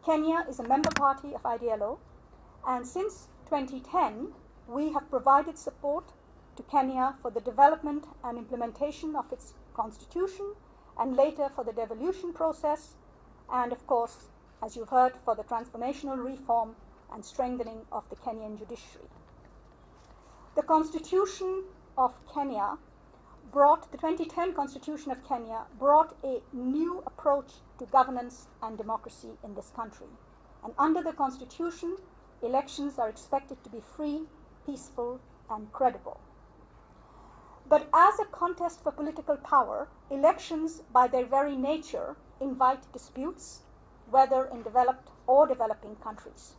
Kenya is a member party of IDLO, and since 2010, we have provided support to Kenya for the development and implementation of its constitution, and later for the devolution process, and of course, as you've heard, for the transformational reform and strengthening of the Kenyan judiciary. The Constitution of Kenya the 2010 Constitution of Kenya brought a new approach to governance and democracy in this country. And under the Constitution, elections are expected to be free, peaceful, and credible. But as a contest for political power, elections by their very nature invite disputes, whether in developed or developing countries.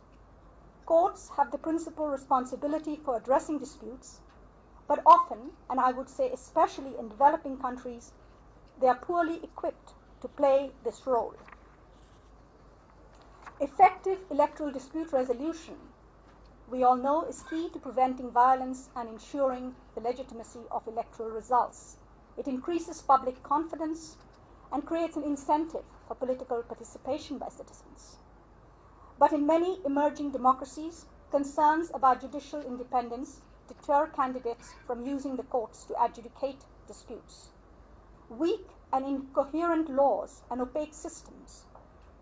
Courts have the principal responsibility for addressing disputes, but often, and I would say especially in developing countries, they are poorly equipped to play this role. Effective electoral dispute resolution, we all know, is key to preventing violence and ensuring the legitimacy of electoral results. It increases public confidence and creates an incentive for political participation by citizens. But in many emerging democracies, concerns about judicial independence deter candidates from using the courts to adjudicate disputes. Weak and incoherent laws and opaque systems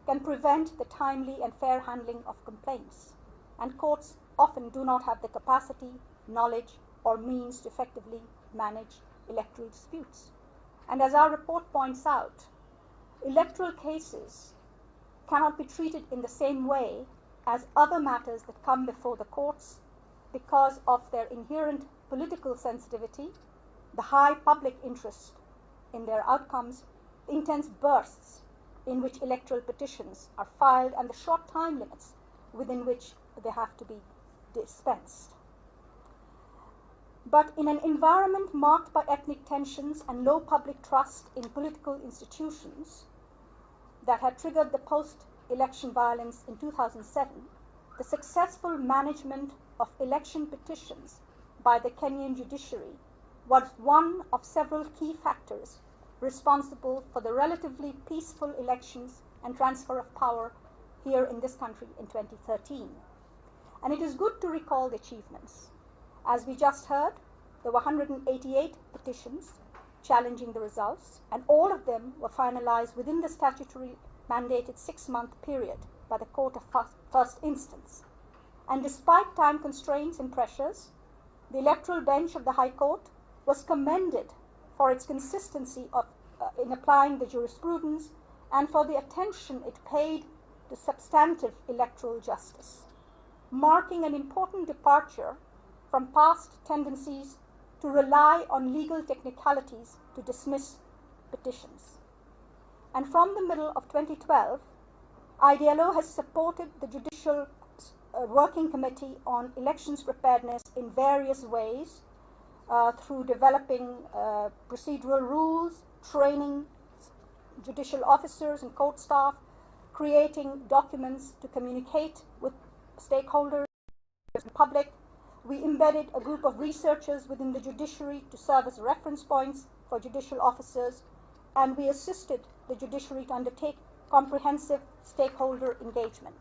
can prevent the timely and fair handling of complaints, and courts often do not have the capacity, knowledge, or means to effectively manage electoral disputes. And as our report points out, electoral cases cannot be treated in the same way as other matters that come before the courts because of their inherent political sensitivity, the high public interest in their outcomes, the intense bursts in which electoral petitions are filed, and the short time limits within which they have to be dispensed. But in an environment marked by ethnic tensions and low public trust in political institutions that had triggered the post-election violence in 2007, the successful management of election petitions by the Kenyan judiciary was one of several key factors responsible for the relatively peaceful elections and transfer of power here in this country in 2013. And it is good to recall the achievements. As we just heard, there were 188 petitions challenging the results, and all of them were finalized within the statutory mandated 6-month period by the Court of First Instance. And despite time constraints and pressures, the electoral bench of the High Court was commended for its consistency in applying the jurisprudence and for the attention it paid to substantive electoral justice, marking an important departure from past tendencies to rely on legal technicalities to dismiss petitions. And from the middle of 2012, IDLO has supported the Judicial Working Committee on Elections Preparedness in various ways through developing procedural rules, training judicial officers and court staff, creating documents to communicate with stakeholders and the public. We embedded a group of researchers within the judiciary to serve as reference points for judicial officers, and we assisted the judiciary to undertake comprehensive stakeholder engagement.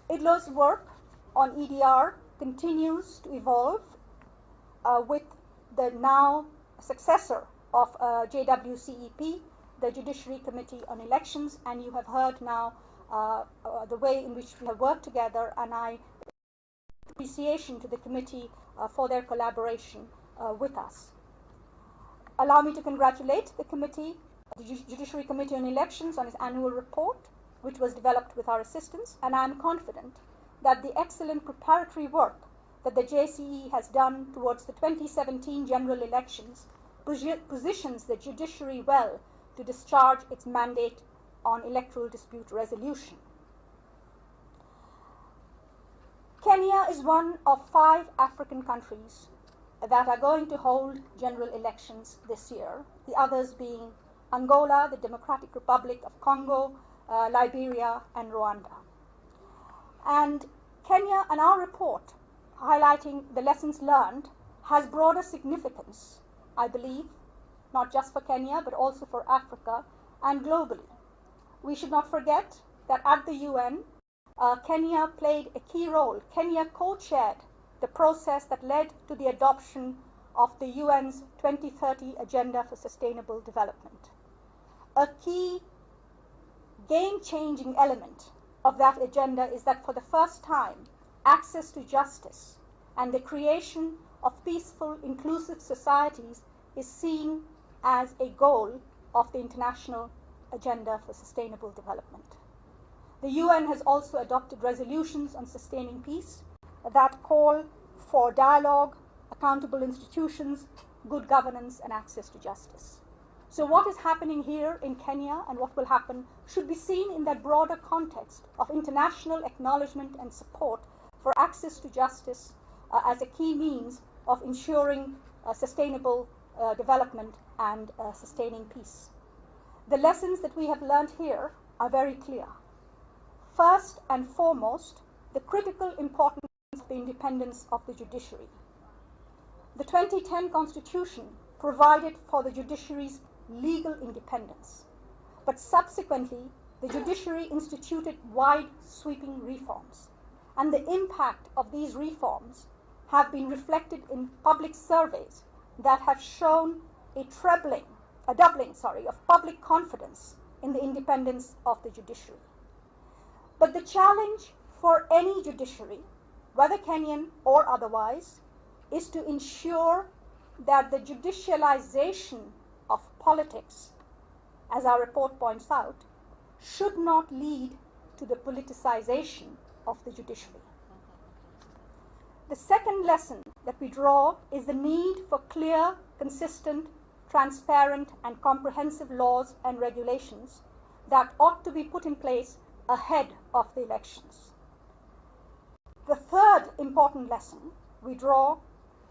IDLO's work on EDR continues to evolve with the now successor of JWCEP, the Judiciary Committee on Elections, and you have heard now the way in which we have worked together, and I appreciation to the committee for their collaboration with us. Allow me to congratulate the committee, the Judiciary Committee on Elections, on its annual report, which was developed with our assistance, and I am confident that the excellent preparatory work that the JCE has done towards the 2017 general elections positions the judiciary well to discharge its mandate on electoral dispute resolution. Kenya is one of 5 African countries that are going to hold general elections this year, the others being Angola, the Democratic Republic of Congo, Liberia, and Rwanda. And Kenya, and our report highlighting the lessons learned, has broader significance, I believe, not just for Kenya, but also for Africa and globally. We should not forget that at the UN, Kenya played a key role. Kenya co-chaired the process that led to the adoption of the UN's 2030 Agenda for Sustainable Development. A key game-changing element of that agenda is that for the first time, access to justice and the creation of peaceful, inclusive societies is seen as a goal of the International Agenda for Sustainable Development. The UN has also adopted resolutions on sustaining peace that call for dialogue, accountable institutions, good governance, and access to justice. So what is happening here in Kenya and what will happen should be seen in that broader context of international acknowledgement and support for access to justice as a key means of ensuring sustainable development and sustaining peace. The lessons that we have learned here are very clear. First and foremost, the critical importance of the independence of the judiciary. The 2010 Constitution provided for the judiciary's legal independence, but subsequently the judiciary instituted wide sweeping reforms, and the impact of these reforms have been reflected in public surveys that have shown a doubling of public confidence in the independence of the judiciary. But the challenge for any judiciary, whether Kenyan or otherwise, is to ensure that the judicialization of politics, as our report points out, should not lead to the politicization of the judiciary. The second lesson that we draw is the need for clear, consistent, transparent, and comprehensive laws and regulations that ought to be put in place ahead of the elections. The third important lesson we draw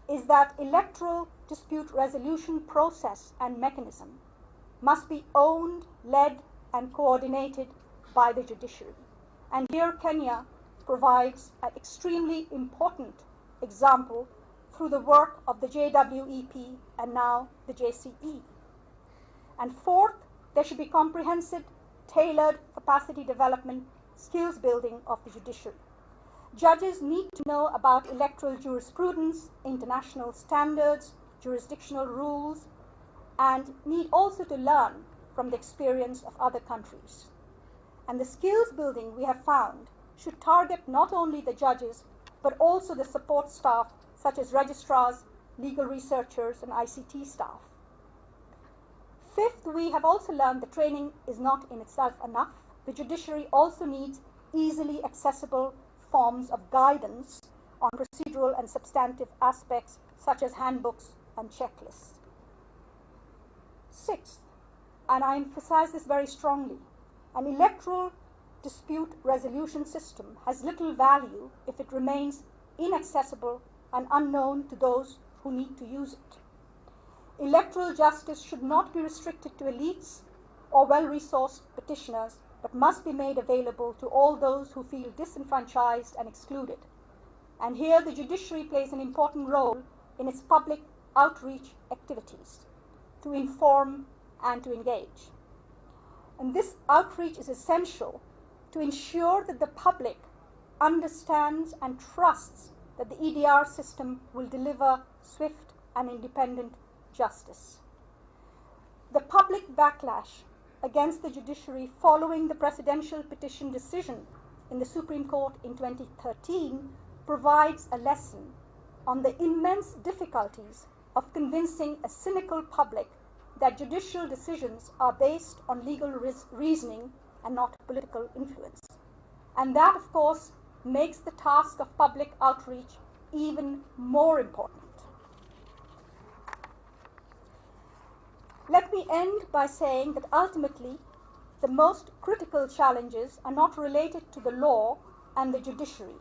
is that electoral dispute resolution process and mechanism must be owned, led, and coordinated by the judiciary. And here Kenya provides an extremely important example through the work of the JWEP and now the JCE. And fourth, there should be comprehensive, tailored capacity development, skills building of the judiciary. Judges need to know about electoral jurisprudence, international standards, jurisdictional rules, and need also to learn from the experience of other countries. And the skills building we have found should target not only the judges, but also the support staff such as registrars, legal researchers, and ICT staff. Fifth, we have also learned that training is not in itself enough. The judiciary also needs easily accessible forms of guidance on procedural and substantive aspects such as handbooks and checklists. Sixth, and I emphasize this very strongly, an electoral dispute resolution system has little value if it remains inaccessible and unknown to those who need to use it. Electoral justice should not be restricted to elites or well-resourced petitioners, but must be made available to all those who feel disenfranchised and excluded. And here the judiciary plays an important role in its public outreach activities to inform and to engage. And this outreach is essential to ensure that the public understands and trusts that the EDR system will deliver swift and independent justice. The public backlash against the judiciary following the presidential petition decision in the Supreme Court in 2013 provides a lesson on the immense difficulties of convincing a cynical public that judicial decisions are based on legal reasoning and not political influence. And that, of course, makes the task of public outreach even more important. Let me end by saying that ultimately, the most critical challenges are not related to the law and the judiciary,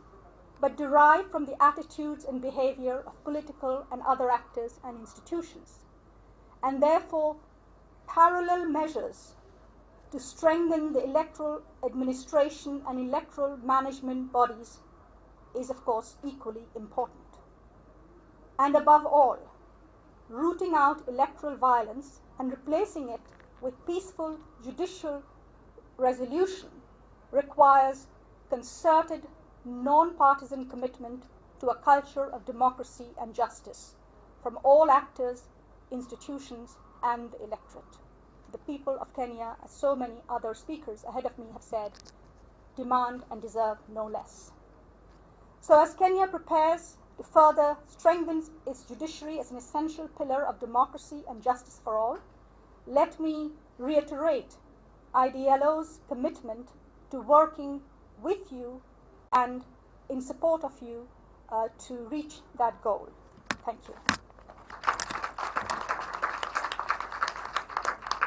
but derive from the attitudes and behavior of political and other actors and institutions. And therefore, parallel measures to strengthen the electoral administration and electoral management bodies is, of course, equally important. And above all, rooting out electoral violence and replacing it with peaceful judicial resolution requires concerted, non-partisan commitment to a culture of democracy and justice from all actors, institutions, and the electorate. The people of Kenya, as so many other speakers ahead of me have said, demand and deserve no less. So as Kenya prepares to further strengthen its judiciary as an essential pillar of democracy and justice for all, let me reiterate IDLO's commitment to working with you and in support of you to reach that goal. Thank you.